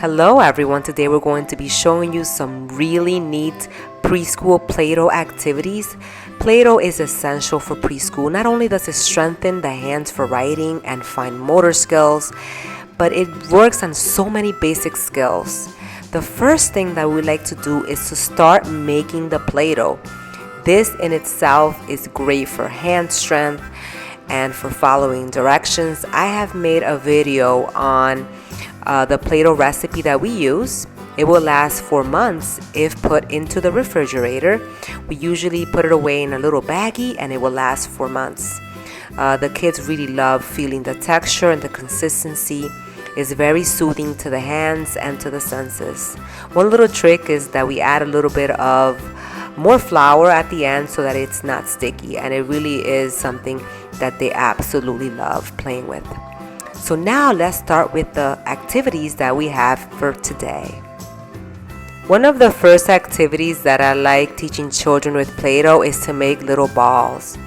Hello everyone, today we're going to be showing you some really neat preschool Play-Doh activities. Play-Doh is essential for preschool. Not only does it strengthen the hands for writing and fine motor skills, but it works on so many basic skills. The first thing that we like to do is to start making the Play-Doh. This in itself is great for hand strength and for following directions. I have made a video on the Play-Doh recipe that we use. It will last for months if put into the refrigerator. We usually put it away in a little baggie and it will last for months. The kids really love feeling the texture and the consistency. It's very soothing to the hands and to the senses. One little trick is that we add a little bit of more flour at the end so that it's not sticky, and it really is something that they absolutely love playing with. So now let's start with the activities that we have for today. One of the first activities that I like teaching children with Play-Doh is to make little balls.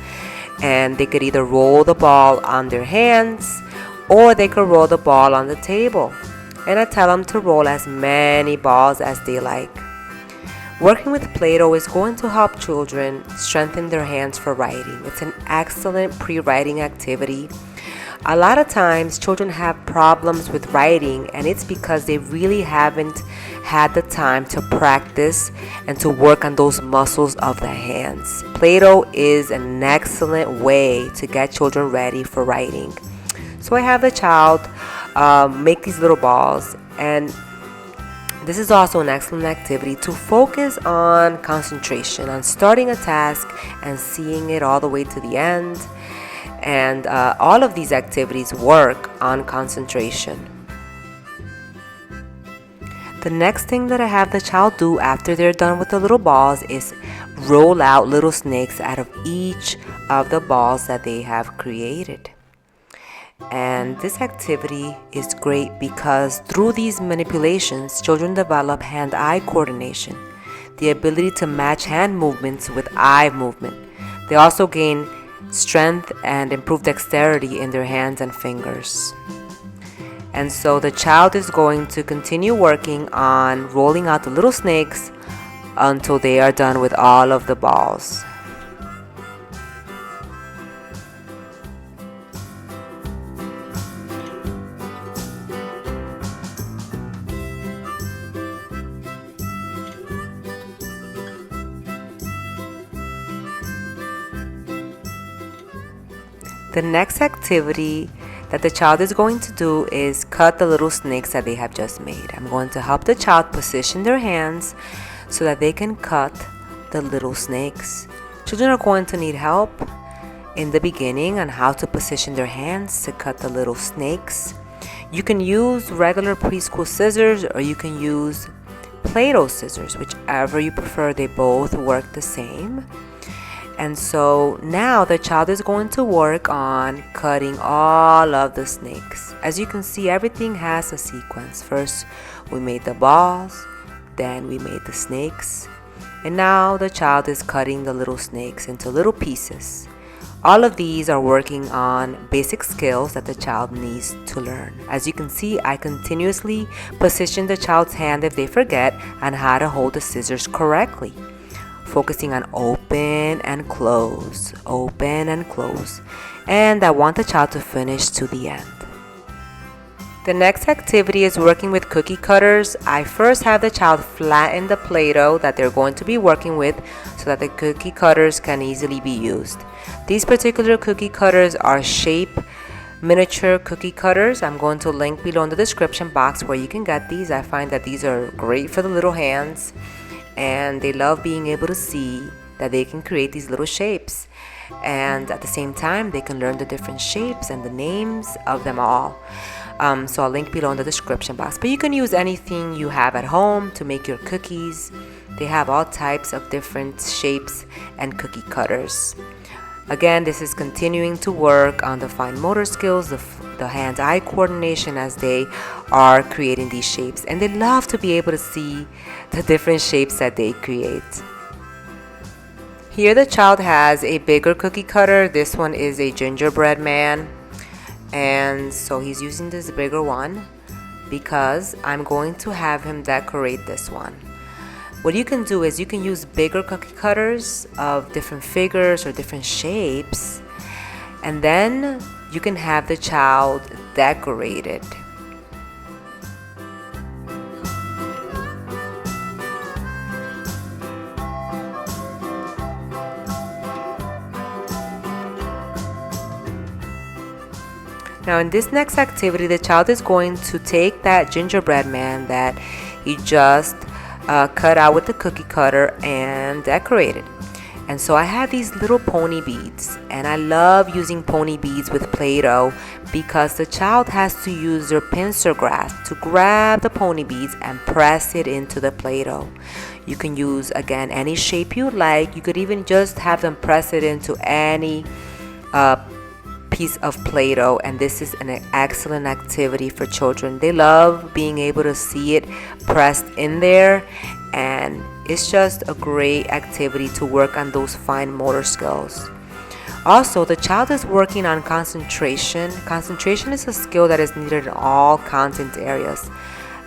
And they could either roll the ball on their hands or they could roll the ball on the table. And I tell them to roll as many balls as they like. Working with Play-Doh is going to help children strengthen their hands for writing. It's an excellent pre-writing activity. A lot of times children have problems with writing, and it's because they really haven't had the time to practice and to work on those muscles of the hands. Play-Doh is an excellent way to get children ready for writing. So I have the child make these little balls, and this is also an excellent activity to focus on concentration, on starting a task and seeing it all the way to the end. And all of these activities work on concentration. The next thing that I have the child do after they're done with the little balls is roll out little snakes out of each of the balls that they have created. And this activity is great because through these manipulations, children develop hand-eye coordination, the ability to match hand movements with eye movement. They also gain strength and improve dexterity in their hands and fingers. And so the child is going to continue working on rolling out the little snakes until they are done with all of the balls. The next activity that the child is going to do is cut the little snakes that they have just made. I'm going to help the child position their hands so that they can cut the little snakes. Children are going to need help in the beginning on how to position their hands to cut the little snakes. You can use regular preschool scissors or you can use Play-Doh scissors, whichever you prefer. They both work the same. And so now the child is going to work on cutting all of the snakes. As you can see, everything has a sequence. First, we made the balls, then we made the snakes, and now the child is cutting the little snakes into little pieces. All of these are working on basic skills that the child needs to learn. As you can see, I continuously position the child's hand if they forget on how to hold the scissors correctly, focusing on open and close, open and close. And I want the child to finish to the end. The next activity is working with cookie cutters. I first have the child flatten the Play-Doh that they're going to be working with so that the cookie cutters can easily be used. These particular cookie cutters are Shape miniature cookie cutters. I'm going to link below in the description box where you can get these. I find that these are great for the little hands, and they love being able to see that they can create these little shapes, and at the same time they can learn the different shapes and the names of them all. So I'll link below in the description box, but you can use anything you have at home to make your cookies. They have all types of different shapes and cookie cutters. Again, this is continuing to work on the fine motor skills, the hand-eye coordination as they are creating these shapes. And they love to be able to see the different shapes that they create. Here the child has a bigger cookie cutter. This one is a gingerbread man. And so he's using this bigger one. because I'm going to have him decorate this one. What you can do is you can use bigger cookie cutters of different figures or different shapes, and then you can have the child decorate it. Now in this next activity, the child is going to take that gingerbread man that he just cut out with the cookie cutter and decorate it. And so I have these little pony beads, and I love using pony beads with Play-Doh because the child has to use their pincer grasp to grab the pony beads and press it into the Play-Doh. You can use, again, any shape you like. You could even just have them press it into any piece of Play-Doh, and this is an excellent activity for children. They love being able to see it pressed in there, and it's just a great activity to work on those fine motor skills. Also, the child is working on concentration. Concentration is a skill that is needed in all content areas.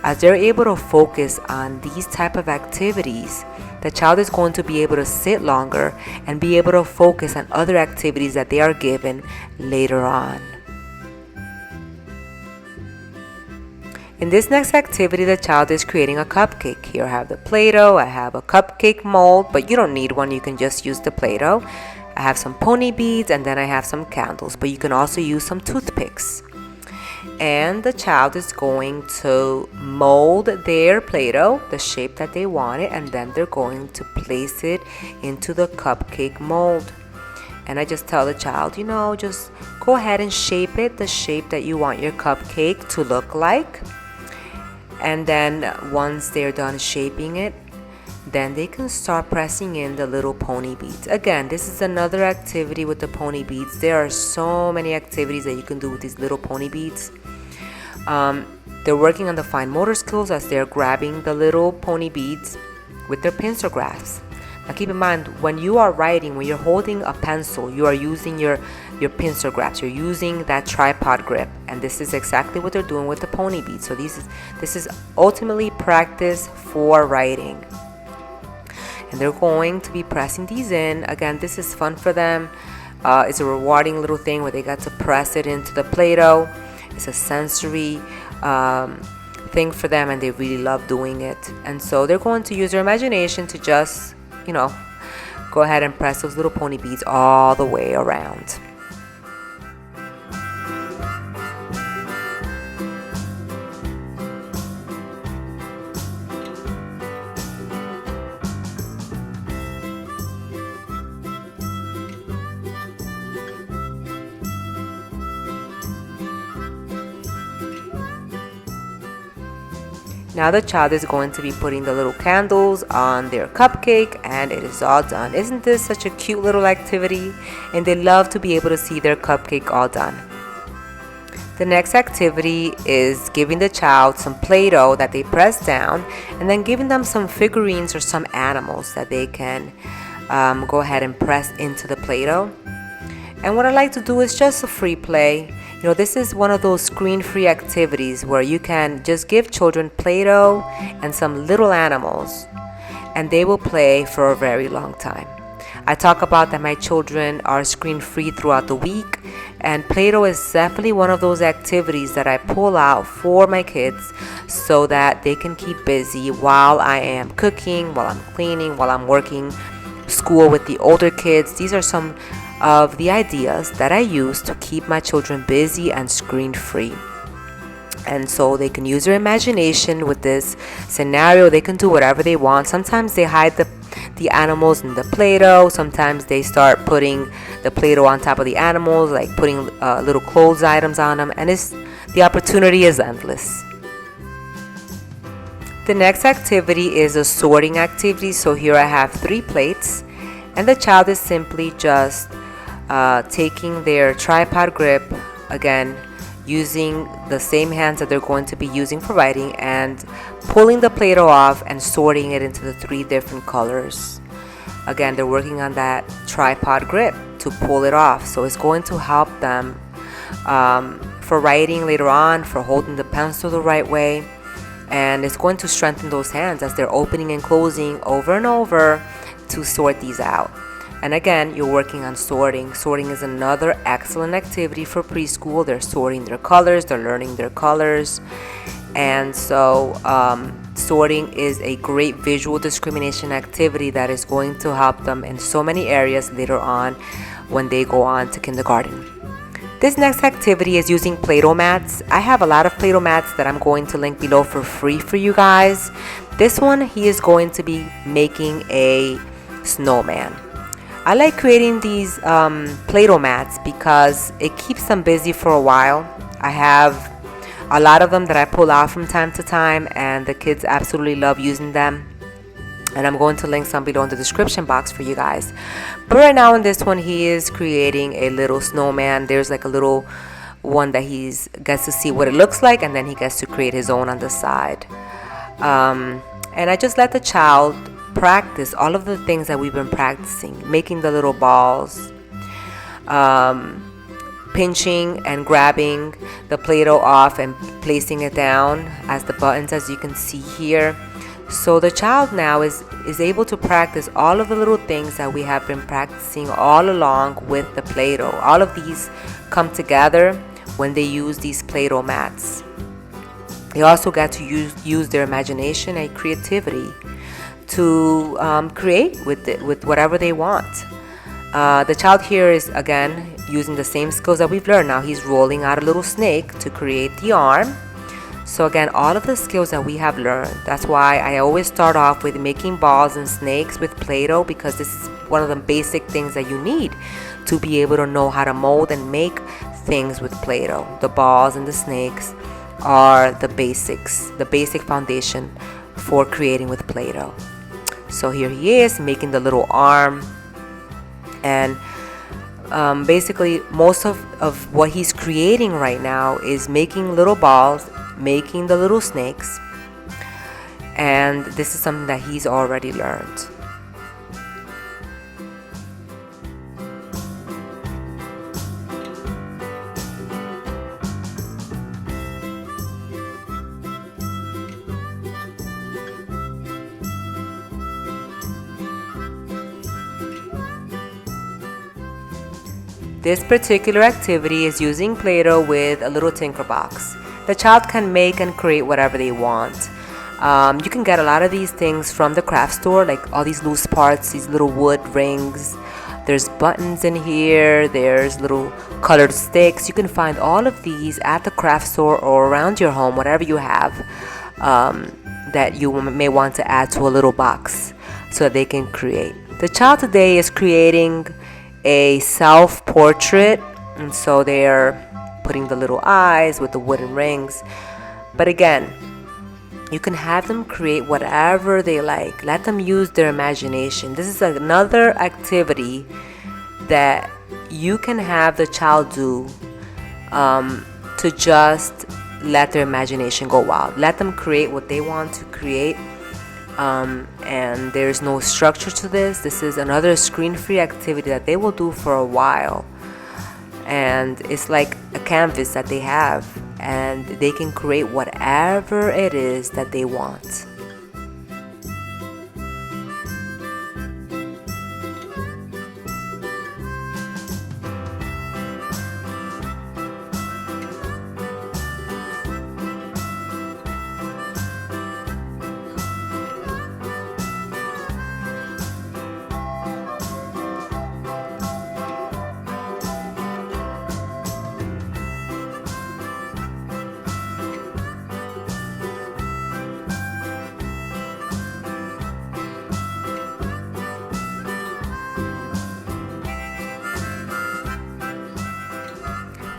As they're able to focus on these type of activities, the child is going to be able to sit longer and be able to focus on other activities that they are given later on. In this next activity, the child is creating a cupcake. Here I have the Play-Doh, I have a cupcake mold, but you don't need one, you can just use the Play-Doh. I have some pony beads, and then I have some candles, but you can also use some toothpicks. And the child is going to mold their Play-Doh the shape that they want it, and then they're going to place it into the cupcake mold. And I just tell the child, just go ahead and shape it the shape that you want your cupcake to look like. And then once they're done shaping it, then they can start pressing in the little pony beads. Again, this is another activity with the pony beads. There are so many activities that you can do with these little pony beads. They're working on the fine motor skills as they're grabbing the little pony beads with their pincer grasps. Now keep in mind, when you are writing, when you're holding a pencil, you are using your pincer grasp. You're using that tripod grip, and this is exactly what they're doing with the pony beads. So this is ultimately practice for writing. And they're going to be pressing these in. Again, this is fun for them. It's a rewarding little thing where they got to press it into the Play-Doh. It's a sensory thing for them, and they really love doing it. And so they're going to use their imagination to just, go ahead and press those little pony beads all the way around. Now the child is going to be putting the little candles on their cupcake, and it is all done. Isn't this such a cute little activity? And they love to be able to see their cupcake all done. The next activity is giving the child some Play-Doh that they press down, and then giving them some figurines or some animals that they can go ahead and press into the Play-Doh. And what I like to do is just a free play. This is one of those screen-free activities where you can just give children Play-Doh and some little animals, and they will play for a very long time. I talk about that my children are screen-free throughout the week, and Play-Doh is definitely one of those activities that I pull out for my kids so that they can keep busy while I am cooking, while I'm cleaning, while I'm working school with the older kids. These are some of the ideas that I use to keep my children busy and screen-free. And so they can use their imagination with this scenario. They can do whatever they want. Sometimes they hide the animals in the Play-Doh. Sometimes they start putting the Play-Doh on top of the animals, like putting little clothes items on them. And the opportunity is endless. The next activity is a sorting activity. So here I have 3 plates, and the child is simply just taking their tripod grip, again using the same hands that they're going to be using for writing, and pulling the Play-Doh off and sorting it into the 3 different colors. Again, they're working on that tripod grip to pull it off, so it's going to help them for writing later on, for holding the pencil the right way. And it's going to strengthen those hands as they're opening and closing over and over to sort these out. And again, you're working on sorting. Sorting is another excellent activity for preschool. They're sorting their colors, they're learning their colors. And so sorting is a great visual discrimination activity that is going to help them in so many areas later on when they go on to kindergarten. This next activity is using Play-Doh mats. I have a lot of Play-Doh mats that I'm going to link below for free for you guys. This one, he is going to be making a snowman. I like creating these Play-Doh mats because it keeps them busy for a while. I have a lot of them that I pull out from time to time, and the kids absolutely love using them. And I'm going to link some below in the description box for you guys. But right now in this one, he is creating a little snowman. There's like a little one that he gets to see what it looks like, and then he gets to create his own on the side. And I just let the child practice all of the things that we've been practicing, making the little balls, pinching and grabbing the Play-Doh off and placing it down as the buttons, as you can see here. So the child now is able to practice all of the little things that we have been practicing all along with the Play-Doh. All of these come together when they use these Play-Doh mats. They also get to use their imagination and creativity to create with whatever they want. The child here is again using the same skills that we've learned. Now he's rolling out a little snake to create the arm. So again, all of the skills that we have learned. That's why I always start off with making balls and snakes with Play-Doh, because this is one of the basic things that you need to be able to know how to mold and make things with Play-Doh. The balls and the snakes are the basics, the basic foundation for creating with Play-Doh. So here he is making the little arm, and basically most of what he's creating right now is making little balls, making the little snakes, and this is something that he's already learned. This particular activity is using Play-Doh with a little tinker box. The child can make and create whatever they want. You can get a lot of these things from the craft store, like all these loose parts, these little wood rings. There's buttons in here, there's little colored sticks. You can find all of these at the craft store or around your home, whatever you have that you may want to add to a little box so that they can create. The child today is creating a self-portrait, and so they're putting the little eyes with the wooden rings. But again, you can have them create whatever they like. Let them use their imagination. This is another activity that you can have the child do to just let their imagination go wild. Let them create what they want to create. And there's no structure to this. This is another screen-free activity that they will do for a while, and it's like a canvas that they have, and they can create whatever it is that they want.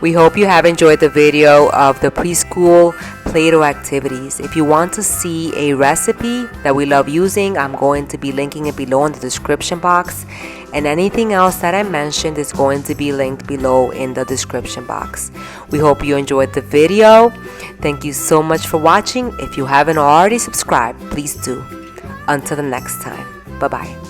We hope you have enjoyed the video of the preschool Play-Doh activities. If you want to see a recipe that we love using, I'm going to be linking it below in the description box. And anything else that I mentioned is going to be linked below in the description box. We hope you enjoyed the video. Thank you so much for watching. If you haven't already subscribed, please do. Until the next time. Bye-bye.